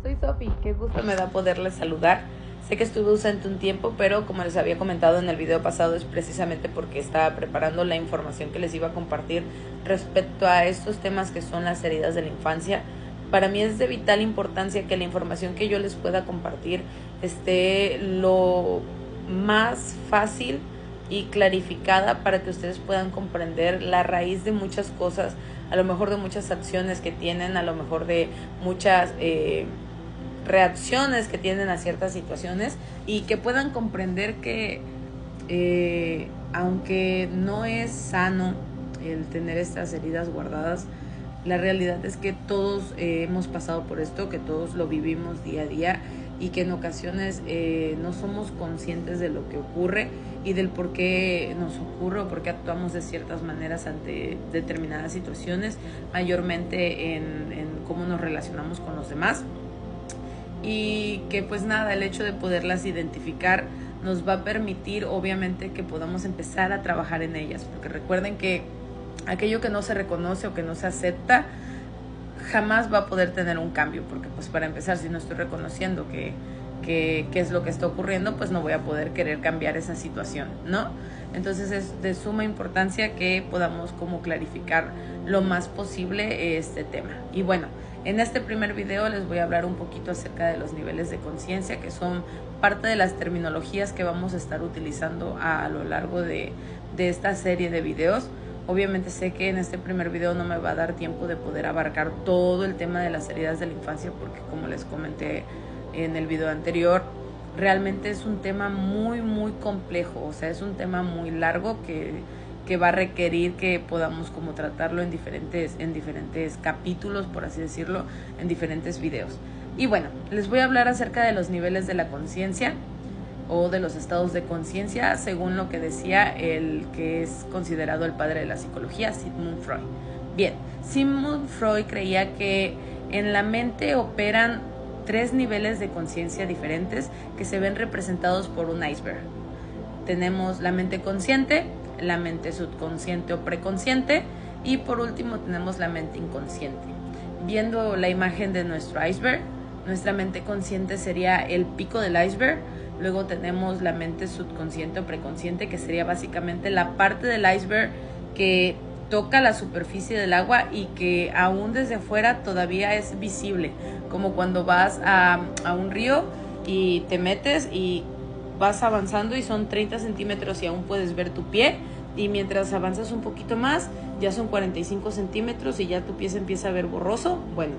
soy Sofi, qué gusto me da poderles saludar. Sé que estuve ausente un tiempo, pero como les había comentado en el video pasado, es precisamente porque estaba preparando la información que les iba a compartir respecto a estos temas que son las heridas de la infancia. Para mí es de vital importancia que la información que yo les pueda compartir esté lo más fácil y clarificada para que ustedes puedan comprender la raíz de muchas cosas, a lo mejor de muchas acciones que tienen, a lo mejor de muchas reacciones que tienen a ciertas situaciones, y que puedan comprender que aunque no es sano el tener estas heridas guardadas, la realidad es que todos hemos pasado por esto, que todos lo vivimos día a día, y que en ocasiones no somos conscientes de lo que ocurre y del por qué nos ocurre o por qué actuamos de ciertas maneras ante determinadas situaciones, mayormente en cómo nos relacionamos con los demás. Y que pues nada, el hecho de poderlas identificar nos va a permitir obviamente que podamos empezar a trabajar en ellas, porque recuerden que aquello que no se reconoce o que no se acepta jamás va a poder tener un cambio, porque pues para empezar, si no estoy reconociendo qué es lo que está ocurriendo, pues no voy a poder querer cambiar esa situación, ¿no? Entonces es de suma importancia que podamos como clarificar lo más posible este tema. Y bueno, en este primer video les voy a hablar un poquito acerca de los niveles de conciencia, que son parte de las terminologías que vamos a estar utilizando a lo largo de esta serie de videos. Obviamente sé que en este primer video no me va a dar tiempo de poder abarcar todo el tema de las heridas de la infancia, porque como les comenté en el video anterior, realmente es un tema muy complejo, o sea, es un tema muy largo que va a requerir que podamos como tratarlo en diferentes capítulos, por así decirlo, en diferentes videos. Y bueno, les voy a hablar acerca de los niveles de la conciencia o de los estados de conciencia, según lo que decía el que es considerado el padre de la psicología, Sigmund Freud. Bien, Sigmund Freud creía que en la mente operan 3 niveles de conciencia diferentes que se ven representados por un iceberg. Tenemos la mente consciente, la mente subconsciente o preconsciente, y por último tenemos la mente inconsciente. Viendo la imagen de nuestro iceberg, nuestra mente consciente sería el pico del iceberg. Luego tenemos la mente subconsciente o preconsciente, que sería básicamente la parte del iceberg que toca la superficie del agua y que aún desde afuera todavía es visible, como cuando vas a un río y te metes y vas avanzando y son 30 centímetros y aún puedes ver tu pie, y mientras avanzas un poquito más ya son 45 centímetros y ya tu pie se empieza a ver borroso. Bueno,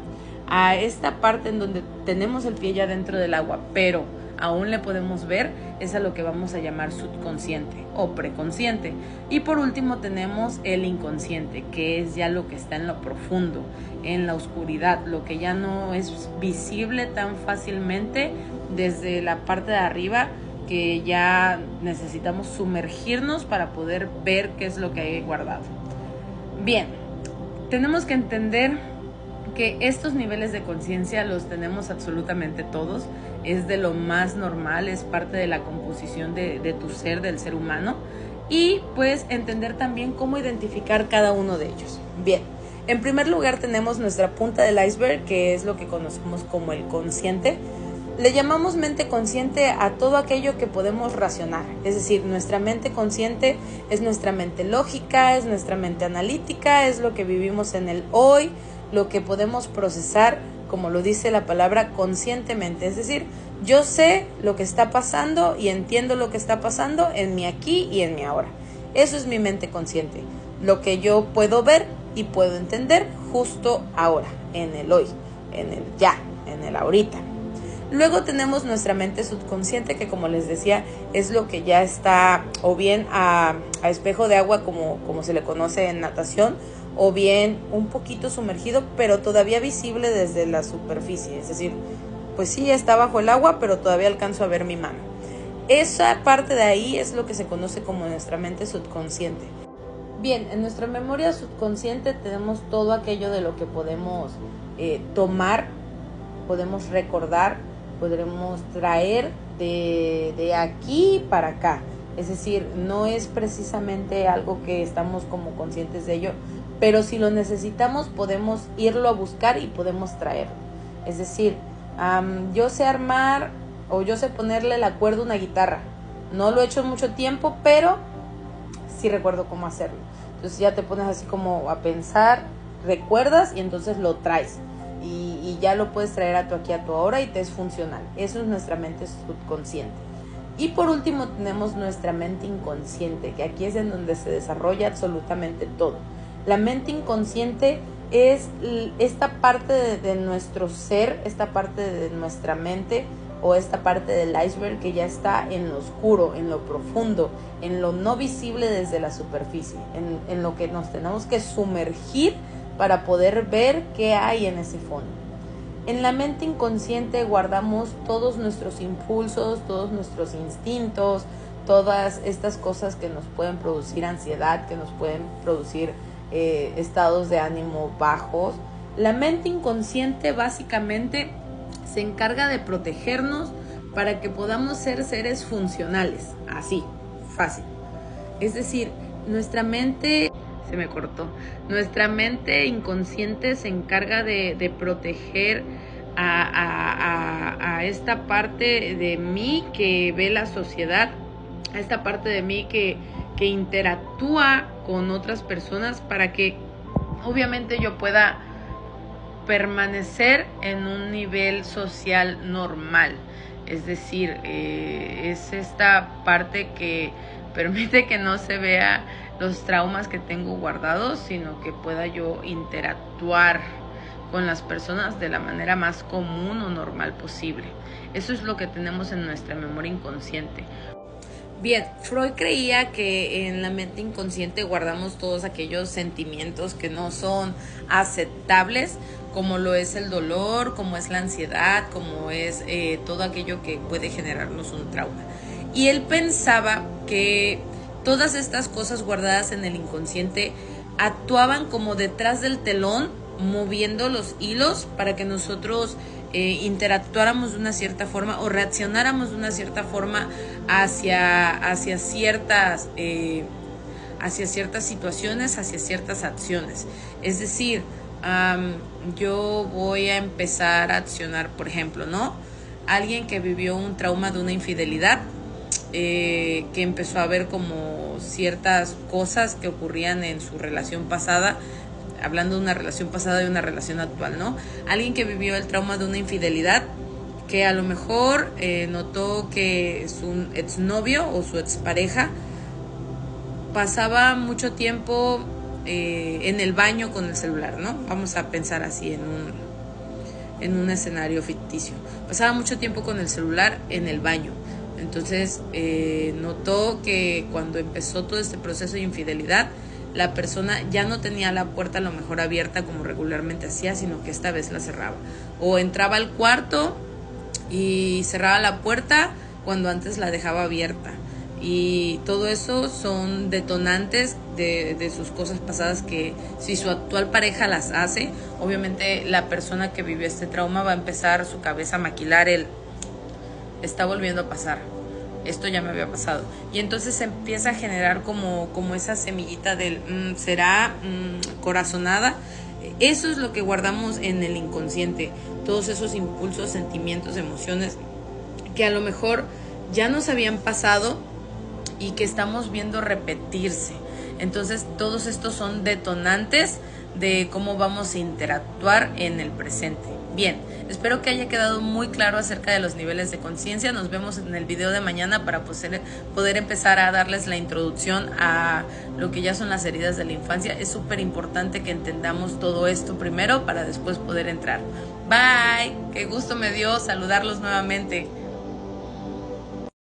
a esta parte en donde tenemos el pie ya dentro del agua, pero aún le podemos ver, es a lo que vamos a llamar subconsciente o preconsciente. Y por último tenemos el inconsciente, que es ya lo que está en lo profundo, en la oscuridad, lo que ya no es visible tan fácilmente desde la parte de arriba, que ya necesitamos sumergirnos para poder ver qué es lo que hay guardado. Bien, tenemos que entender que estos niveles de conciencia los tenemos absolutamente todos, es de lo más normal, es parte de la composición de tu ser, del ser humano, y pues entender también cómo identificar cada uno de ellos. Bien, en primer lugar tenemos nuestra punta del iceberg, que es lo que conocemos como el consciente. Le llamamos mente consciente a todo aquello que podemos racionar, es decir, nuestra mente consciente es nuestra mente lógica, es nuestra mente analítica, es lo que vivimos en el hoy, lo que podemos procesar, como lo dice la palabra, conscientemente. Es decir, yo sé lo que está pasando y entiendo lo que está pasando en mi aquí y en mi ahora. Eso es mi mente consciente, lo que yo puedo ver y puedo entender justo ahora, en el hoy, en el ya, en el ahorita. Luego tenemos nuestra mente subconsciente, que como les decía, es lo que ya está o bien a espejo de agua, como se le conoce en natación, o bien un poquito sumergido, pero todavía visible desde la superficie. Es decir, pues sí, está bajo el agua, pero todavía alcanzo a ver mi mano. Esa parte de ahí es lo que se conoce como nuestra mente subconsciente. Bien, en nuestra memoria subconsciente tenemos todo aquello de lo que podemos tomar, podemos recordar, podremos traer de aquí para acá. Es decir, no es precisamente algo que estamos como conscientes de ello, pero si lo necesitamos podemos irlo a buscar y podemos traerlo. Es decir, Yo sé armar o yo sé ponerle la cuerda a una guitarra. No lo he hecho en mucho tiempo, pero sí recuerdo cómo hacerlo. Entonces ya te pones así como a pensar, recuerdas y entonces lo traes. Y ya lo puedes traer a tu aquí, a tu ahora y te es funcional. Eso es nuestra mente subconsciente. Y por último tenemos nuestra mente inconsciente, que aquí es en donde se desarrolla absolutamente todo. La mente inconsciente es esta parte de nuestro ser, esta parte de nuestra mente o esta parte del iceberg que ya está en lo oscuro, en lo profundo, en lo no visible desde la superficie, en lo que nos tenemos que sumergir para poder ver qué hay en ese fondo. En la mente inconsciente guardamos todos nuestros impulsos, todos nuestros instintos, todas estas cosas que nos pueden producir ansiedad, que nos pueden producir estados de ánimo bajos. La mente inconsciente básicamente se encarga de protegernos para que podamos ser seres funcionales, así, fácil. Es decir, nuestra mente inconsciente se encarga de proteger a esta parte de mí que ve la sociedad, a esta parte de mí que interactúa con otras personas para que obviamente yo pueda permanecer en un nivel social normal. Es decir, es esta parte que permite que no se vea los traumas que tengo guardados, sino que pueda yo interactuar con las personas de la manera más común o normal posible. Eso es lo que tenemos en nuestra memoria inconsciente. Bien, Freud creía que en la mente inconsciente guardamos todos aquellos sentimientos que no son aceptables, como lo es el dolor, como es la ansiedad, como es todo aquello que puede generarnos un trauma. Y él pensaba que todas estas cosas guardadas en el inconsciente actuaban como detrás del telón, moviendo los hilos para que nosotros interactuáramos de una cierta forma o reaccionáramos de una cierta forma hacia ciertas situaciones, hacia ciertas acciones. Es decir, yo voy a empezar a accionar, por ejemplo, ¿no? Alguien que vivió un trauma de una infidelidad, que empezó a ver como ciertas cosas que ocurrían en su relación pasada, hablando de una relación pasada y una relación actual, ¿no? Alguien que vivió el trauma de una infidelidad, que a lo mejor notó que su exnovio o su expareja pasaba mucho tiempo en el baño con el celular, ¿no? Vamos a pensar así en un escenario ficticio. Pasaba mucho tiempo con el celular en el baño. Entonces notó que cuando empezó todo este proceso de infidelidad, la persona ya no tenía la puerta a lo mejor abierta como regularmente hacía, sino que esta vez la cerraba. O entraba al cuarto y cerraba la puerta cuando antes la dejaba abierta. Y todo eso son detonantes de sus cosas pasadas que si su actual pareja las hace, obviamente la persona que vivió este trauma va a empezar su cabeza a maquilar está volviendo a pasar, esto ya me había pasado. Y entonces se empieza a generar como esa semillita del será corazonada. Eso es lo que guardamos en el inconsciente, todos esos impulsos, sentimientos, emociones que a lo mejor ya nos habían pasado y que estamos viendo repetirse. Entonces todos estos son detonantes de cómo vamos a interactuar en el presente. Bien, espero que haya quedado muy claro acerca de los niveles de conciencia. Nos vemos en el video de mañana para poder empezar a darles la introducción a lo que ya son las heridas de la infancia. Es súper importante que entendamos todo esto primero para después poder entrar. Bye, qué gusto me dio saludarlos nuevamente.